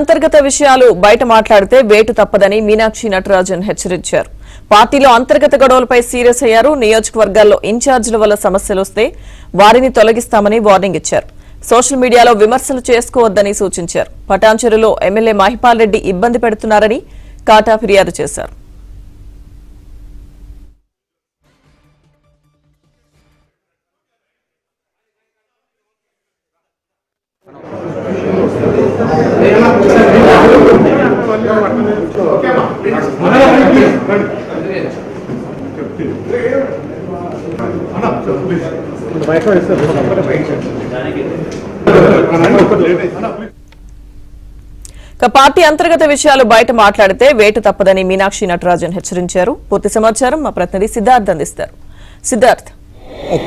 అంతర్గత విషయాలు బయట మాట్లాడితే వేటు తప్పదని మీనాక్షి నటరాజన్ హెచ్చరించారు. పార్టీలో అంతర్గత గొడవలపై సీరియస్ అయ్యారు. నియోజకవర్గాల్లో ఇన్ఛార్జీల వల్ల సమస్యలు వస్తే వారిని తొలగిస్తామని వార్నింగ్ ఇచ్చారు. సోషల్ మీడియాలో విమర్శలు చేసుకోవద్దని సూచించారు. పటాన్చెరులో ఎమ్మెల్యే మహిపాల్ రెడ్డి ఇబ్బంది పెడుతున్నారని కాటా ఫిర్యాదు చేశారు. పార్టీ అంతర్గత విషయాలు బయట మాట్లాడితే వేటు తప్పదని మీనాక్షి నటరాజన్ హెచ్చరించారు. పూర్తి సమాచారం మా ప్రతినిధి సిద్ధార్థ్ అందిస్తారు. సిద్ధార్థ్.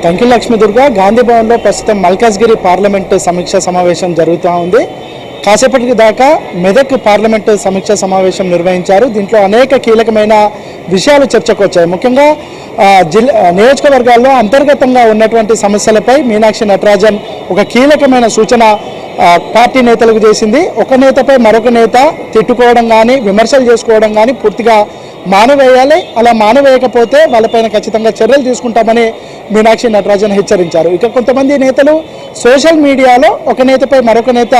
Thank you Lakshmi Durga. గాంధీ భవన్ లో ప్రస్తుతం మల్కాజ్గిరి పార్లమెంట్ సమీక్ష సమావేశం జరుగుతూ ఉంది. కాసేపటికి దాకా మెదక్ పార్లమెంటు సమీక్ష సమావేశం నిర్వహించారు. దీంట్లో అనేక కీలకమైన విషయాలు చర్చకు వచ్చాయి. ముఖ్యంగా నియోజకవర్గాల్లో అంతర్గతంగా ఉన్నటువంటి సమస్యలపై మీనాక్షి నటరాజన్ ఒక కీలకమైన సూచన పార్టీ నేతలకు చేసింది. ఒక నేతపై మరొక నేత తిట్టుకోవడం కానీ విమర్శలు చేసుకోవడం కానీ పూర్తిగా మానవేయాలి. అలా మానవేయకపోతే వాళ్ళపైన ఖచ్చితంగా చర్యలు తీసుకుంటామని మీనాక్షి నటరాజన్ హెచ్చరించారు. ఇక కొంతమంది నేతలు సోషల్ మీడియాలో ఒక నేతపై మరొక నేత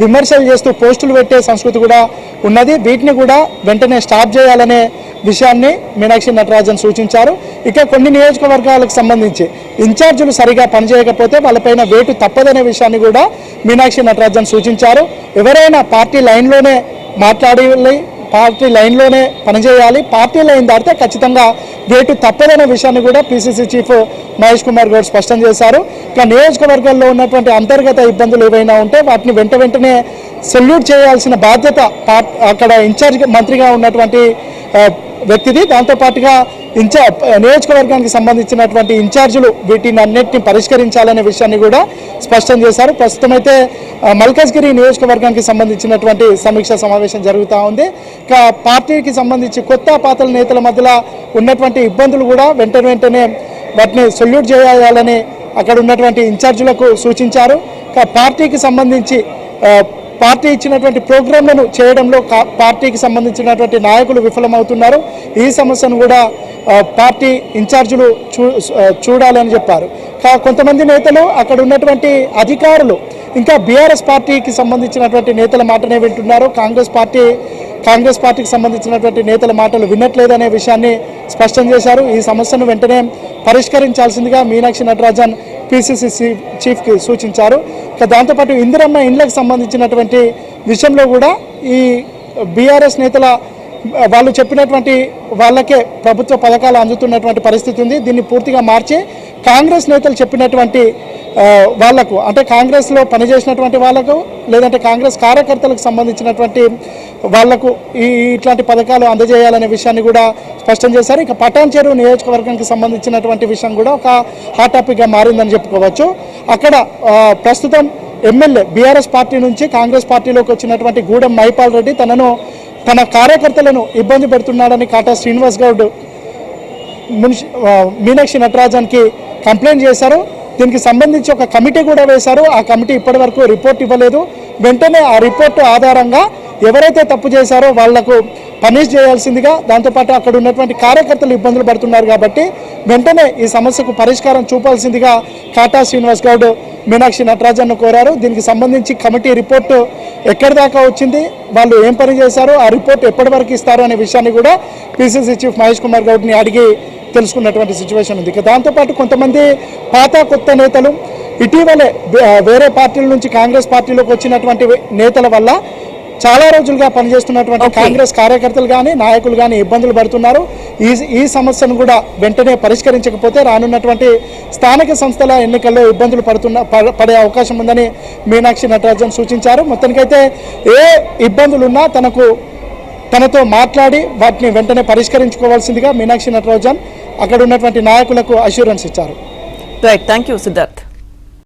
విమర్శలు చేస్తూ పోస్టులు పెట్టే సంస్కృతి కూడా ఉన్నది. వీటిని కూడా వెంటనే స్టాప్ చేయాలనే విషయాన్ని మీనాక్షి నటరాజన్ సూచించారు. ఇక కొన్ని నియోజకవర్గాలకు సంబంధించి ఇన్ఛార్జీలు సరిగా పనిచేయకపోతే వాళ్ళపైన వేటు తప్పదనే విషయాన్ని కూడా మీనాక్షి నటరాజన్ సూచించారు. ఎవరైనా పార్టీ లైన్లోనే మాట్లాడాలి, పార్టీ లైన్లోనే పనిచేయాలి, పార్టీ లైన్ దాటితే ఖచ్చితంగా వేటు తప్పదనే విషయాన్ని కూడా పిసిసి చీఫ్ మహేష్ కుమార్ గౌడ్ స్పష్టం చేశారు. ఇక నియోజకవర్గాల్లో ఉన్నటువంటి అంతర్గత ఇబ్బందులు ఏవైనా ఉంటే వాటిని వెంటనే సెల్యూట్ చేయాల్సిన బాధ్యత అక్కడ ఇన్ఛార్జ్ మంత్రిగా ఉన్నటువంటి వ్యక్తిది. దాంతోపాటుగా నియోజకవర్గానికి సంబంధించినటువంటి ఇన్ఛార్జీలు వీటిని అన్నింటినీ పరిష్కరించాలనే విషయాన్ని కూడా స్పష్టం చేశారు. ప్రస్తుతం అయితే మల్కాజ్గిరి నియోజకవర్గానికి సంబంధించినటువంటి సమీక్ష సమావేశం జరుగుతూ ఉంది. ఇక పార్టీకి సంబంధించి కొత్త పాతల నేతల మధ్యలో ఉన్నటువంటి ఇబ్బందులు కూడా వెంటనే వాటిని సొల్యూట్ చేయాలని అక్కడ ఉన్నటువంటి ఇన్ఛార్జీలకు సూచించారు. ఇక పార్టీకి సంబంధించి పార్టీ ఇచ్చినటువంటి ప్రోగ్రాంలను చేయడంలో పార్టీకి సంబంధించినటువంటి నాయకులు విఫలమవుతున్నారు. ఈ సమస్యను కూడా పార్టీ ఇన్ఛార్జీలు చూడాలని చెప్పారు. కొంతమంది నేతలు అక్కడ ఉన్నటువంటి అధికారులు ఇంకా బీఆర్ఎస్ పార్టీకి సంబంధించినటువంటి నేతల మాటనే వింటున్నారు. కాంగ్రెస్ పార్టీకి సంబంధించినటువంటి నేతల మాటలు వినట్లేదనే విషయాన్ని స్పష్టం చేశారు. ఈ సమస్యను వెంటనే పరిష్కరించాల్సిందిగా మీనాక్షి నటరాజన్ పిసిసి చీఫ్కి సూచించారు. దాంతోపాటు ఇందిరమ్మ ఇండ్లకు సంబంధించినటువంటి విషయంలో కూడా ఈ బీఆర్ఎస్ నేతల వాళ్ళు చెప్పినటువంటి వాళ్ళకే ప్రభుత్వ పథకాలు అందుతున్నటువంటి పరిస్థితి ఉంది. దీన్ని పూర్తిగా మార్చి కాంగ్రెస్ నేతలు చెప్పినటువంటి వాళ్లకు, అంటే కాంగ్రెస్లో పనిచేసినటువంటి వాళ్లకు లేదంటే కాంగ్రెస్ కార్యకర్తలకు సంబంధించినటువంటి వాళ్లకు ఇట్లాంటి పథకాలు అందజేయాలనే విషయాన్ని కూడా స్పష్టం చేశారు. ఇక పటాన్చెరు నియోజకవర్గానికి సంబంధించినటువంటి విషయం కూడా ఒక హాట్ టాపిక్గా మారిందని చెప్పుకోవచ్చు. అక్కడ ప్రస్తుతం ఎమ్మెల్యే బీఆర్ఎస్ పార్టీ నుంచి కాంగ్రెస్ పార్టీలోకి వచ్చినటువంటి గూడెం మహిపాల్ రెడ్డి తన కార్యకర్తలను ఇబ్బంది పెడుతున్నాడని కాటా శ్రీనివాస్ గౌడ్ మీనాక్షి నటరాజన్కి కంప్లైంట్ చేశారు. దీనికి సంబంధించి ఒక కమిటీ కూడా వేశారు. ఆ కమిటీ ఇప్పటి వరకు రిపోర్ట్ ఇవ్వలేదు. వెంటనే ఆ రిపోర్టు ఆధారంగా ఎవరైతే తప్పు చేశారో వాళ్లకు పనిష్ చేయాల్సిందిగా, దాంతోపాటు అక్కడ ఉన్నటువంటి కార్యకర్తలు ఇబ్బందులు పడుతున్నారు కాబట్టి వెంటనే ఈ సమస్యకు పరిష్కారం చూపాల్సిందిగా కాటా శ్రీనివాస్ గౌడ్ మీనాక్షి నటరాజన్ను కోరారు. దీనికి సంబంధించి కమిటీ రిపోర్టు ఎక్కడి దాకా వచ్చింది, వాళ్ళు ఏం పని చేశారు, ఆ రిపోర్ట్ ఎప్పటి వరకు ఇస్తారు అనే విషయాన్ని కూడా పిసిసి చీఫ్ మహేష్ కుమార్ గౌడ్ని అడిగి తెలుసుకున్నటువంటి సిచ్యువేషన్ ఉంది. దాంతోపాటు కొంతమంది పాత కొత్త నేతలు ఇటీవలే వేరే పార్టీల నుంచి కాంగ్రెస్ పార్టీలోకి వచ్చినటువంటి నేతల వల్ల చాలా రోజులుగా పనిచేస్తున్నటువంటి కాంగ్రెస్ కార్యకర్తలు కానీ నాయకులు కానీ ఇబ్బందులు పడుతున్నారు. ఈ సమస్యను కూడా వెంటనే పరిష్కరించకపోతే రానున్నటువంటి స్థానిక సంస్థల ఎన్నికల్లో ఇబ్బందులు పడే అవకాశం ఉందని మీనాక్షి నటరాజన్ సూచించారు. మొత్తానికైతే ఏ ఇబ్బందులున్నా తనతో మాట్లాడి వాటిని వెంటనే పరిష్కరించుకోవాల్సిందిగా మీనాక్షి నటరాజన్ అక్కడ ఉన్నటువంటి నాయకులకు అష్యూరెన్స్ ఇచ్చారు. Right, thank you Siddharth.